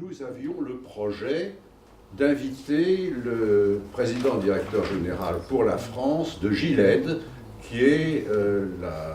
nous avions le projet d'inviter le président directeur général pour la France de Gilead, qui est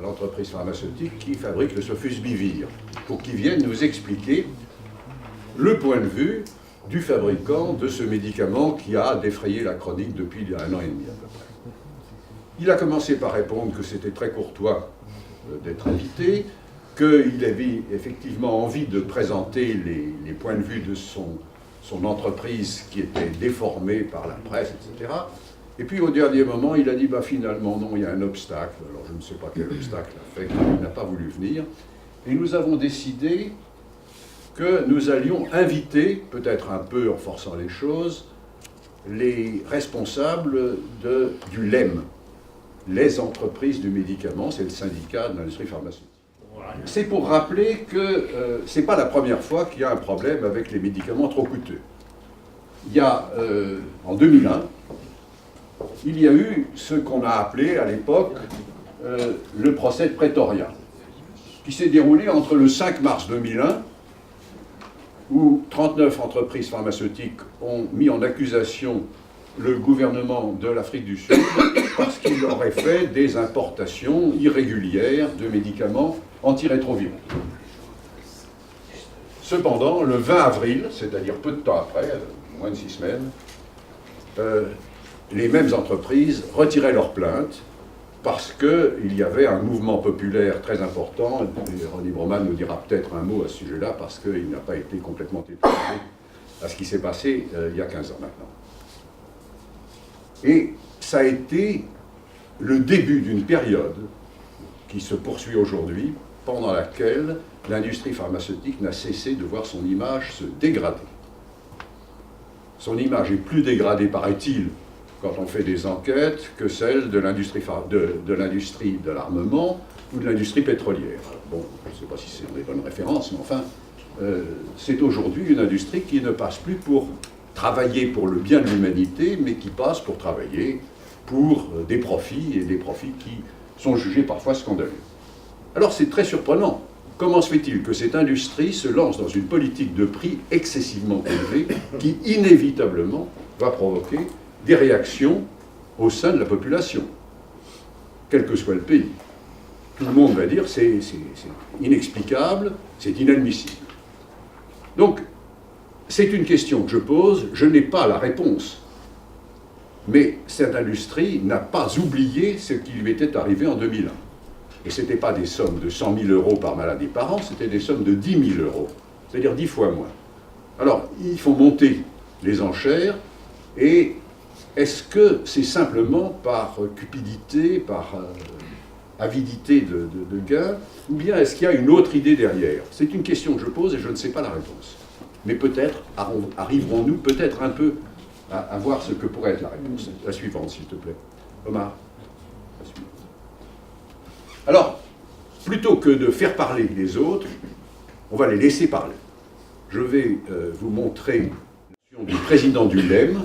l'entreprise pharmaceutique qui fabrique le Sofosbuvir, pour qu'il vienne nous expliquer le point de vue du fabricant de ce médicament qui a défrayé la chronique depuis 1 an et demi à peu près. Il a commencé par répondre que c'était très courtois d'être invité, qu'il avait effectivement envie de présenter les points de vue de son entreprise qui était déformée par la presse, etc. Et puis au dernier moment, il a dit finalement non, il y a un obstacle. Alors je ne sais pas quel obstacle a fait qu'il n'a pas voulu venir. Et nous avons décidé que nous allions inviter, peut-être un peu en forçant les choses, les responsables du LEM, les entreprises du médicament, c'est le syndicat de l'industrie pharmaceutique. C'est pour rappeler que ce n'est pas la première fois qu'il y a un problème avec les médicaments trop coûteux. Il y a, en 2001, il y a eu ce qu'on a appelé à l'époque le procès de Pretoria, qui s'est déroulé entre le 5 mars 2001, où 39 entreprises pharmaceutiques ont mis en accusation le gouvernement de l'Afrique du Sud parce qu'il aurait fait des importations irrégulières de médicaments antirétroviraux. Cependant, le 20 avril, c'est-à-dire peu de temps après, moins de 6 semaines, les mêmes entreprises retiraient leurs plaintes parce qu'il y avait un mouvement populaire très important, et René Broman nous dira peut-être un mot à ce sujet-là, parce qu'il n'a pas été complètement étranger à ce qui s'est passé il y a 15 ans maintenant. Et ça a été le début d'une période qui se poursuit aujourd'hui, pendant laquelle l'industrie pharmaceutique n'a cessé de voir son image se dégrader. Son image est plus dégradée, paraît-il, quand on fait des enquêtes, que celle de l'industrie de l'armement ou de l'industrie pétrolière. Bon, je ne sais pas si c'est des bonnes références, mais enfin, c'est aujourd'hui une industrie qui ne passe plus pour travailler pour le bien de l'humanité, mais qui passe pour travailler pour des profits, et des profits qui sont jugés parfois scandaleux. Alors c'est très surprenant. Comment se fait-il que cette industrie se lance dans une politique de prix excessivement élevée qui inévitablement va provoquer des réactions au sein de la population, quel que soit le pays? Tout le monde va dire c'est inexplicable, c'est inadmissible. Donc, c'est une question que je pose, je n'ai pas la réponse. Mais cette industrie n'a pas oublié ce qui lui était arrivé en 2001. Et ce n'était pas des sommes de 100 000 euros par maladie par an, c'était des sommes de 10 000 euros, c'est-à-dire 10 fois moins. Alors, il faut monter les enchères, et est-ce que c'est simplement par cupidité, par avidité de gain, ou bien est-ce qu'il y a une autre idée derrière? C'est une question que je pose et je ne sais pas la réponse. Mais peut-être arriverons-nous peut-être un peu à voir ce que pourrait être la réponse. La suivante, s'il te plaît. Omar, la suivante. Alors, plutôt que de faire parler les autres, on va les laisser parler. Je vais vous montrer du président du LEM,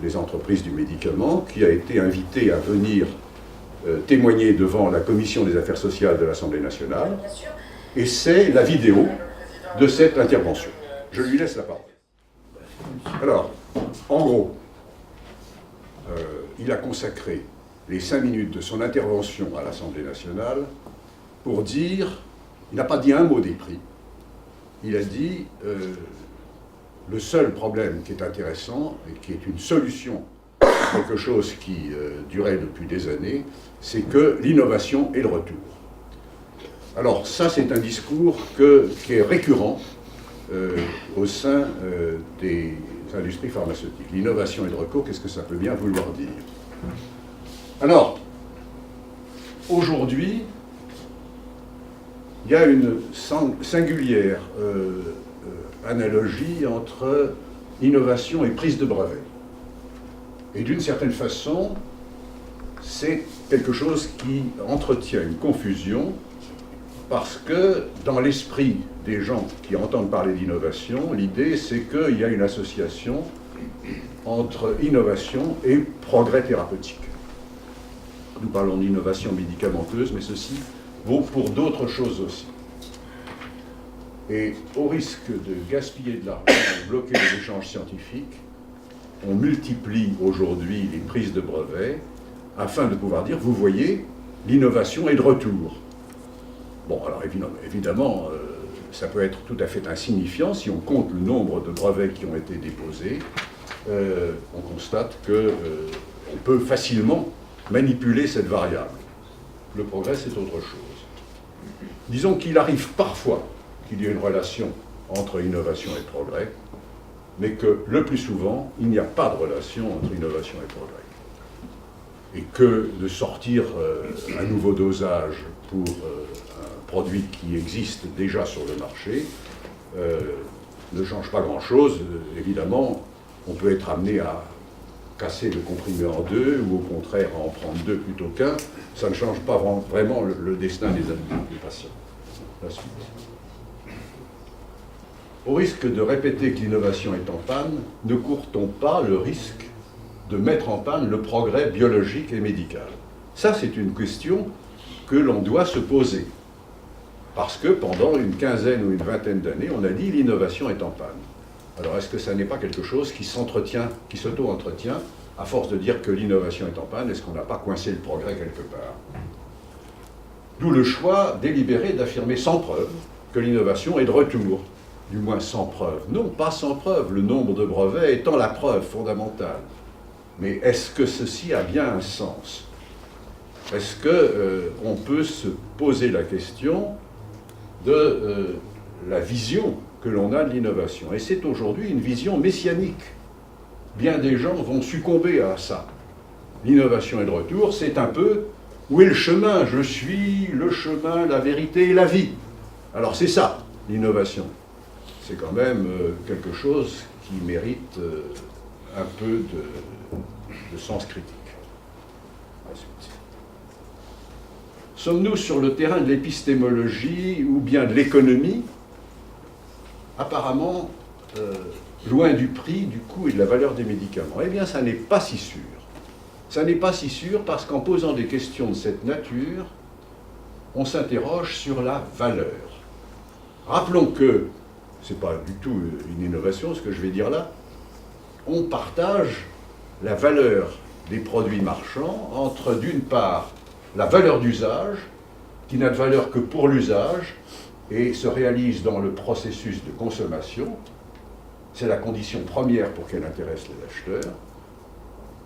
les entreprises du médicament, qui a été invité à venir témoigner devant la Commission des affaires sociales de l'Assemblée nationale. Et c'est la vidéo de cette intervention. Je lui laisse la parole. Alors, en gros, il a consacré les 5 minutes de son intervention à l'Assemblée nationale pour dire, il n'a pas dit un mot des prix, il a dit le seul problème qui est intéressant et qui est une solution à quelque chose qui durait depuis des années, c'est que l'innovation est le retour. Alors ça, c'est un discours qui est récurrent au sein des industries pharmaceutiques. L'innovation et le recours, qu'est-ce que ça peut bien vouloir dire? Alors, aujourd'hui, il y a une singulière analogie entre innovation et prise de brevet. Et d'une certaine façon, c'est quelque chose qui entretient une confusion, parce que dans l'esprit des gens qui entendent parler d'innovation, l'idée c'est qu'il y a une association entre innovation et progrès thérapeutique. Nous parlons d'innovation médicamenteuse, mais ceci vaut pour d'autres choses aussi. Et au risque de gaspiller de l'argent et de bloquer les échanges scientifiques, on multiplie aujourd'hui les prises de brevets afin de pouvoir dire, vous voyez, l'innovation est de retour. Bon, alors évidemment, ça peut être tout à fait insignifiant. Si on compte le nombre de brevets qui ont été déposés, on constate qu'on peut facilement manipuler cette variable. Le progrès, c'est autre chose. Disons qu'il arrive parfois qu'il y ait une relation entre innovation et progrès, mais que le plus souvent, il n'y a pas de relation entre innovation et progrès. Et que de sortir un nouveau dosage pour un produit qui existe déjà sur le marché ne change pas grand-chose. Évidemment, on peut être amené à casser le comprimé en deux, ou au contraire à en prendre deux plutôt qu'un. Ça ne change pas vraiment le destin des patients. La suite. Au risque de répéter que l'innovation est en panne, ne court-on pas le risque de mettre en panne le progrès biologique et médical? Ça, c'est une question que l'on doit se poser. Parce que pendant une quinzaine ou une vingtaine d'années, on a dit l'innovation est en panne. Alors, est-ce que ça n'est pas quelque chose qui s'entretient, qui s'auto-entretient, à force de dire que l'innovation est en panne? Est-ce qu'on n'a pas coincé le progrès quelque part? D'où le choix délibéré d'affirmer sans preuve que l'innovation est de retour. Du moins sans preuve. Non, pas sans preuve, le nombre de brevets étant la preuve fondamentale. Mais est-ce que ceci a bien un sens? Est-ce qu'on peut se poser la question de la vision que l'on a de l'innovation? Et c'est aujourd'hui une vision messianique. Bien des gens vont succomber à ça. L'innovation est de retour, c'est un peu où est le chemin? Je suis le chemin, la vérité et la vie. Alors c'est ça, l'innovation. C'est quand même quelque chose qui mérite un peu de sens critique. Ensuite. Sommes-nous sur le terrain de l'épistémologie ou bien de l'économie? Apparemment, loin du prix, du coût et de la valeur des médicaments. Eh bien, ça n'est pas si sûr. Ça n'est pas si sûr parce qu'en posant des questions de cette nature, on s'interroge sur la valeur. Rappelons que ce n'est pas du tout une innovation, ce que je vais dire là. On partage la valeur des produits marchands entre, d'une part, la valeur d'usage, qui n'a de valeur que pour l'usage, et se réalise dans le processus de consommation. C'est la condition première pour qu'elle intéresse les acheteurs.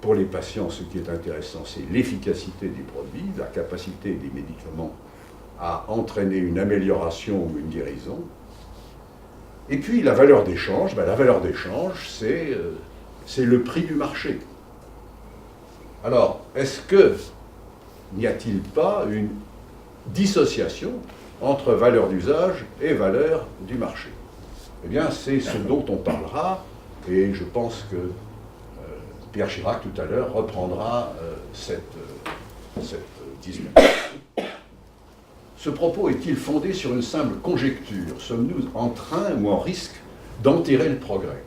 Pour les patients, ce qui est intéressant, c'est l'efficacité des produits, la capacité des médicaments à entraîner une amélioration ou une guérison. Et puis la valeur d'échange, la valeur d'échange, c'est le prix du marché. Alors, est-ce que n'y a-t-il pas une dissociation entre valeur d'usage et valeur du marché? Eh bien, c'est ce dont on parlera, et je pense que Pierre Chirac, tout à l'heure, reprendra cette discussion. Ce propos est-il fondé sur une simple conjecture? Sommes-nous en train ou en risque d'enterrer le progrès?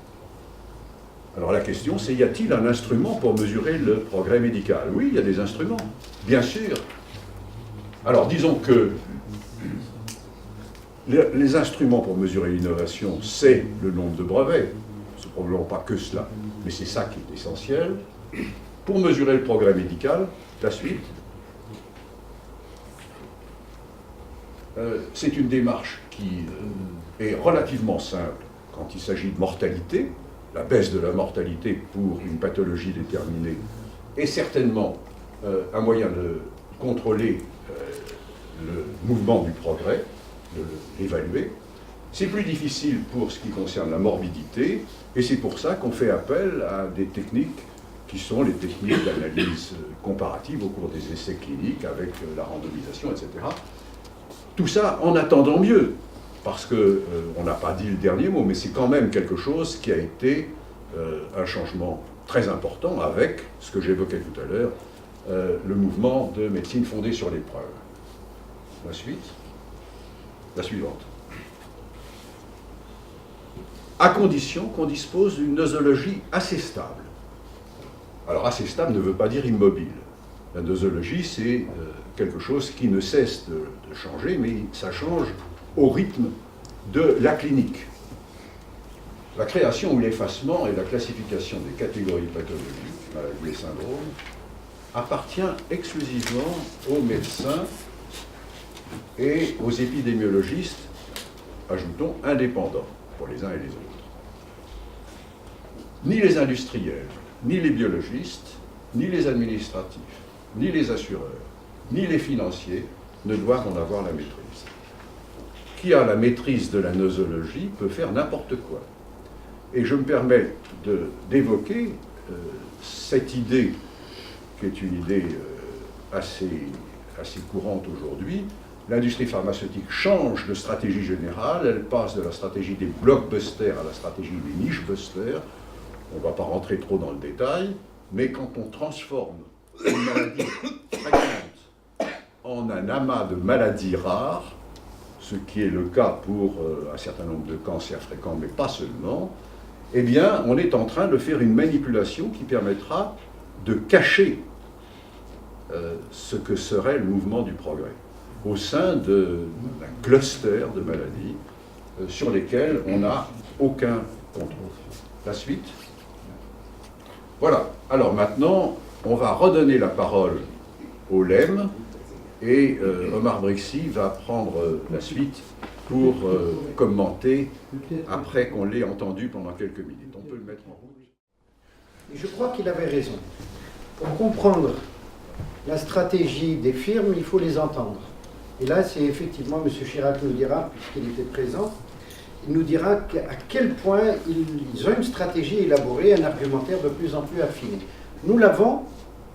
Alors la question, c'est, y a-t-il un instrument pour mesurer le progrès médical? Oui, il y a des instruments, bien sûr. Alors disons que les instruments pour mesurer l'innovation, c'est le nombre de brevets. C'est probablement pas que cela, mais c'est ça qui est essentiel. Pour mesurer le progrès médical, la suite, c'est une démarche qui est relativement simple quand il s'agit de mortalité. La baisse de la mortalité pour une pathologie déterminée est certainement un moyen de contrôler le mouvement du progrès, de l'évaluer. C'est plus difficile pour ce qui concerne la morbidité, et c'est pour ça qu'on fait appel à des techniques qui sont les techniques d'analyse comparative au cours des essais cliniques avec la randomisation, etc. Tout ça en attendant mieux, parce qu'on n'a pas dit le dernier mot, mais c'est quand même quelque chose qui a été un changement très important avec ce que j'évoquais tout à l'heure, le mouvement de médecine fondée sur l'épreuve. La suite, la suivante. À condition qu'on dispose d'une nosologie assez stable. Alors assez stable ne veut pas dire immobile. La nosologie, c'est quelque chose qui ne cesse de changer, mais ça change au rythme de la clinique. La création ou l'effacement et la classification des catégories pathologiques, maladies et syndromes, appartient exclusivement aux médecins et aux épidémiologistes, ajoutons, indépendants pour les uns et les autres. Ni les industriels, ni les biologistes, ni les administratifs, ni les assureurs, ni les financiers ne doivent en avoir la maîtrise. Qui a la maîtrise de la nosologie peut faire n'importe quoi. Et je me permets d'évoquer cette idée, qui est une idée assez courante aujourd'hui. L'industrie pharmaceutique change de stratégie générale, elle passe de la stratégie des blockbusters à la stratégie des niche-busters. On ne va pas rentrer trop dans le détail, mais quand on transforme une maladie fréquente en un amas de maladies rares, ce qui est le cas pour un certain nombre de cancers fréquents, mais pas seulement, eh bien, on est en train de faire une manipulation qui permettra de cacher ce que serait le mouvement du progrès au sein d'un cluster de maladies sur lesquelles on n'a aucun contrôle. La suite. Voilà. Alors maintenant, on va redonner la parole au LEM et Omar Brixi va prendre la suite pour commenter après qu'on l'ait entendu pendant quelques minutes. On peut le mettre en route. Je crois qu'il avait raison. Pour comprendre la stratégie des firmes, il faut les entendre. Et là, c'est effectivement, M. Chirac nous dira, puisqu'il était présent, il nous dira à quel point ils ont une stratégie élaborée, un argumentaire de plus en plus affiné. Nous l'avons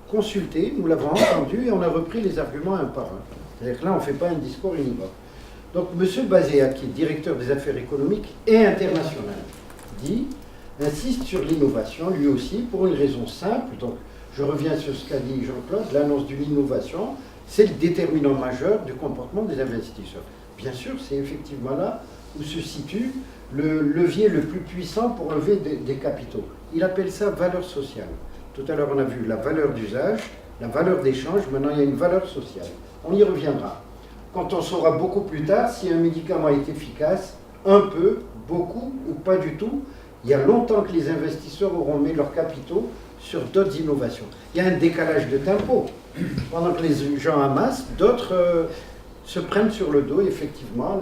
consulté, nous l'avons entendu et on a repris les arguments un par un. C'est-à-dire que là, on ne fait pas un discours univoque. Donc, M. Bazéa, qui est directeur des affaires économiques et internationales, insiste sur l'innovation, lui aussi, pour une raison simple. Donc, je reviens sur ce qu'a dit Jean-Claude, l'annonce d'une innovation, c'est le déterminant majeur du comportement des investisseurs. Bien sûr, c'est effectivement là où se situe le levier le plus puissant pour lever des capitaux. Il appelle ça valeur sociale. Tout à l'heure, on a vu la valeur d'usage, la valeur d'échange, maintenant il y a une valeur sociale. On y reviendra. Quand on saura beaucoup plus tard si un médicament est efficace, un peu, beaucoup ou pas du tout, il y a longtemps que les investisseurs auront mis leurs capitaux sur d'autres innovations. Il y a un décalage de tempo. Pendant que les gens amassent, d'autres se prennent sur le dos, effectivement,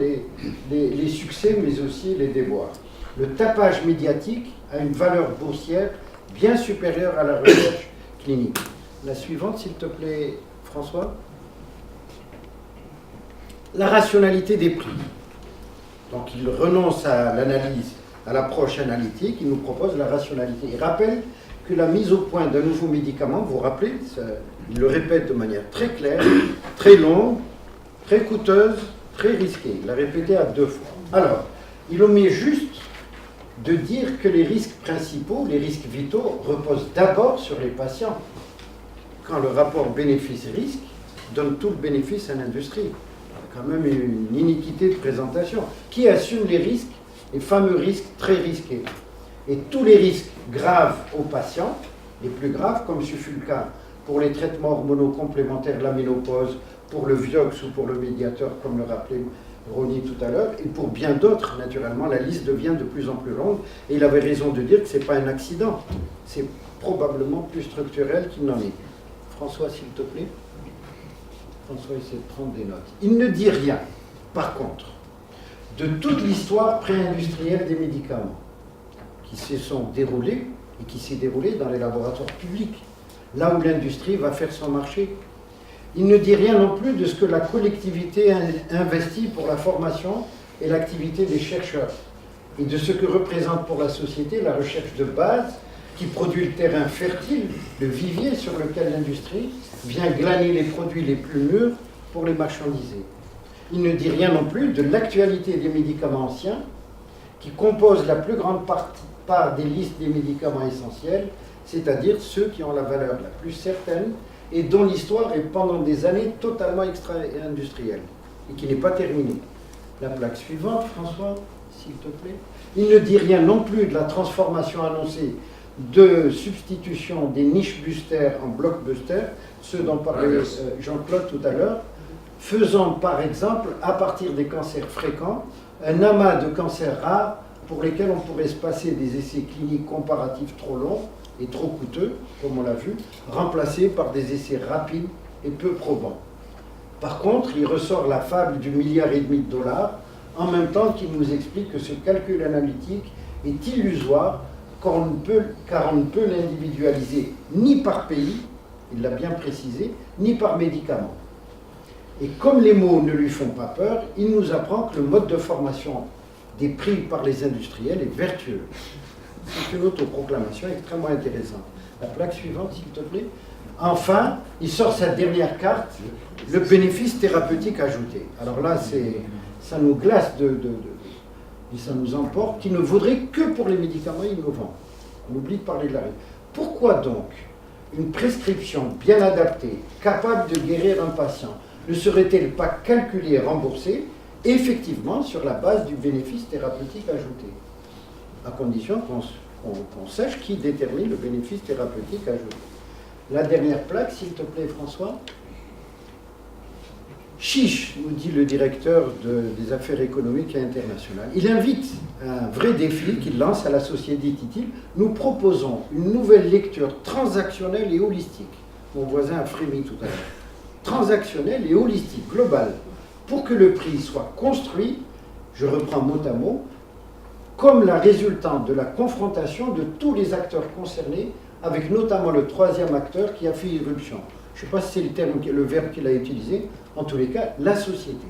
les succès, mais aussi les déboires. Le tapage médiatique a une valeur boursière bien supérieure à la recherche clinique. La suivante, s'il te plaît, François. La rationalité des prix. Donc, il renonce à l'analyse, à l'approche analytique, il nous propose la rationalité. Il rappelle que la mise au point d'un nouveau médicament, vous vous rappelez, il le répète de manière très claire, très longue, très coûteuse, très risquée. Il l'a répété à 2 fois. Alors, il omet juste de dire que les risques principaux, les risques vitaux, reposent d'abord sur les patients. Quand le rapport bénéfice-risque donne tout le bénéfice à l'industrie. C'est quand même une iniquité de présentation. Qui assume les risques, les fameux risques très risqués? Et tous les risques graves aux patients, les plus graves, comme ce fut le cas pour les traitements hormonaux complémentaires de la ménopause, pour le Vioxx ou pour le médiateur, comme le rappelait Ronnie tout à l'heure, et pour bien d'autres, naturellement, la liste devient de plus en plus longue, et il avait raison de dire que ce n'est pas un accident, c'est probablement plus structurel qu'il n'en est. François, s'il te plaît. François essaie de prendre des notes. Il ne dit rien, par contre, de toute l'histoire pré-industrielle des médicaments, qui se sont déroulés et qui s'est déroulé dans les laboratoires publics, là où l'industrie va faire son marché. Il ne dit rien non plus de ce que la collectivité investit pour la formation et l'activité des chercheurs, et de ce que représente pour la société la recherche de base qui produit le terrain fertile, le vivier sur lequel l'industrie vient glaner les produits les plus mûrs pour les marchandiser. Il ne dit rien non plus de l'actualité des médicaments anciens qui composent la plus grande part des listes des médicaments essentiels, c'est-à-dire ceux qui ont la valeur la plus certaine et dont l'histoire est pendant des années totalement extra-industrielle et qui n'est pas terminée. La plaque suivante, François, s'il te plaît. Il ne dit rien non plus de la transformation annoncée de substitution des niche-busters en blockbusters, ceux dont parlait Jean-Claude tout à l'heure, faisant par exemple, à partir des cancers fréquents, un amas de cancers rares pour lesquels on pourrait se passer des essais cliniques comparatifs trop longs et trop coûteux, comme on l'a vu, remplacés par des essais rapides et peu probants. Par contre, il ressort la fable du $1,5 milliard de dollars, en même temps qu'il nous explique que ce calcul analytique est illusoire car on ne peut l'individualiser ni par pays, il l'a bien précisé, ni par médicament. Et comme les mots ne lui font pas peur, il nous apprend que le mode de formation des prix par les industriels est vertueux. C'est une autoproclamation extrêmement intéressante. La plaque suivante, s'il te plaît. Enfin, il sort sa dernière carte, le bénéfice thérapeutique ajouté. Alors là, ça nous glace et ça nous emporte, qui ne vaudrait que pour les médicaments innovants. On oublie de parler de la règle. Pourquoi donc une prescription bien adaptée, capable de guérir un patient, ne serait-elle pas calculée et remboursée effectivement sur la base du bénéfice thérapeutique ajouté, à condition qu'on sache qui détermine le bénéfice thérapeutique ajouté. La dernière plaque, s'il te plaît, François. Chiche, nous dit le directeur des affaires économiques et internationales. Il invite un vrai défi qu'il lance à la société, dit-il. Nous proposons une nouvelle lecture transactionnelle et holistique. Mon voisin a frémi tout à l'heure. Transactionnelle et holistique, globale, pour que le prix soit construit, je reprends mot à mot, comme la résultante de la confrontation de tous les acteurs concernés, avec notamment le troisième acteur qui a fait irruption. Je ne sais pas si c'est le verbe qu'il a utilisé, en tous les cas, la société.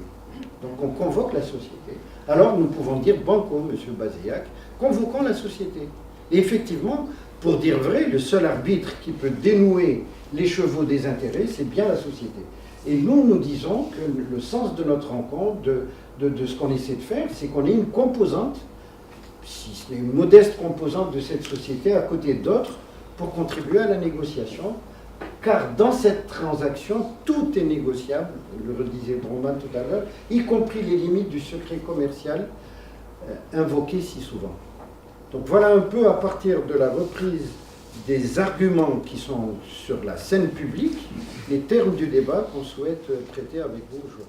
Donc on convoque la société. Alors nous pouvons dire banco, monsieur Bazéac, convoquons la société. Et effectivement, pour dire vrai, le seul arbitre qui peut dénouer l'écheveau des intérêts, c'est bien la société. Et nous disons que le sens de notre rencontre, de ce qu'on essaie de faire, c'est qu'on ait une composante, si ce n'est une modeste composante de cette société, à côté d'autres, pour contribuer à la négociation. Car dans cette transaction, tout est négociable, le redisait Broman tout à l'heure, y compris les limites du secret commercial invoqué si souvent. Donc voilà un peu à partir de la reprise des arguments qui sont sur la scène publique, les termes du débat qu'on souhaite traiter avec vous aujourd'hui.